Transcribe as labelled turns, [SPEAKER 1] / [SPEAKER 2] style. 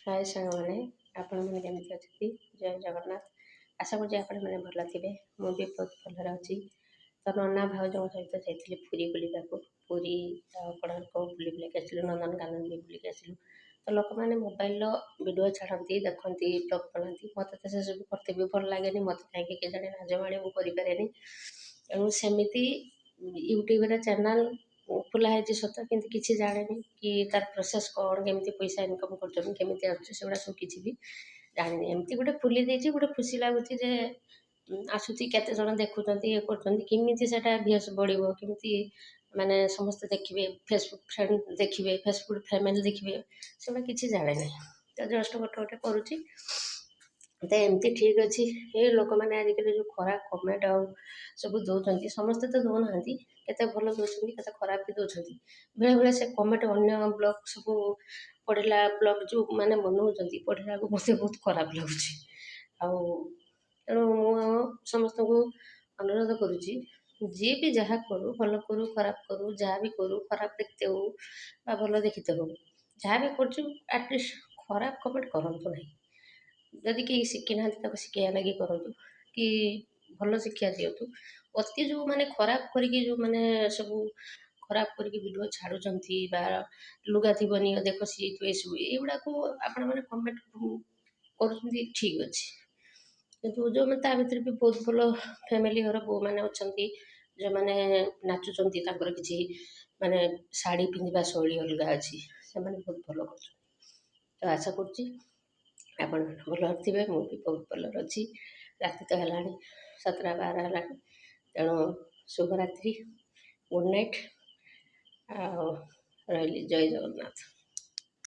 [SPEAKER 1] हाय सांगने आपण मैंने केमती अच्छी जय जगन्नाथ। आशा कर आपण मैंने भल थे मुझे बहुत भलर अच्छी। तो नना भाउज सहित जाइए पुरी बुलवा पुरी कोणार्क बुली बुलाक आसलु नंदनकानन भी बुलिक आसलु। तो लोक मैंने मोबाइल वीडियो छाड़ती देखती ब्लग बनाती मत तो से सब करते भी भल लगे मत कहीं के जाने राजमाणी मुझे करें तेणु सेमती यूट्यूब चैनल खोला है सत कि जाने कि तार प्रोसेस कौन केमी पैसा इनकम करमी आसुगुड़ा सब किसी भी जानी एमती गोटे खोली देती गोटे खुशी लगुच आसूची केते जन देखुं ये करमती से भ्यूज बढ़ो केमी माने समस्ते देखिए फेसबुक फ्रेंड देखिए फेसबुक फैमिली देखिए से किसी जाने ना तो जस्ट गोटे गोटे करुच्ची तो एमती ठीक अच्छे ये लोक मैंने आजिकल जो खराब कमेंट आ सब दौरान समस्ते तो दौना केते भल दौरान केते खराब भी दौरान बेले बेले से कमेंट अन्य ब्लग सब पढ़ला ब्लग जो मैंने बनाऊँ पढ़ला को मत बहुत खराब लगुच समस्त को अनुरोध करुच्ची जी भी जहाँ करू भल करू खराब करू जहाँ भी करू खराब देखते हो भल देखते हो जहाँ भी करटलिस्ट खराब कमेंट करूँ ना जदि कहीं शिखी ना शिखा लगी करूँ कि भल शिक्षा दिंतु अति जो मैंने खराब करी जो मैंने सब खराब करके वीडियो छाड़ुं लुगा थी देख सी ये सब युवा को आपण मैंने कमेंट कर ठीक अच्छे किंतु जो मैं भर भी बहुत भल फैमिली घर बो मैंने अच्छा जो मैंने नाचुं किसी माने शाढ़ी पिंधा शैली अलग अच्छी से बहुत भल कर तो आशा करुच्ची आपण भल थे मुझे बहुत भलर अच्छी राति तो है 7:12 है तेणु शुभरात्रि गुड नाइट आ रही जय जगन्नाथ।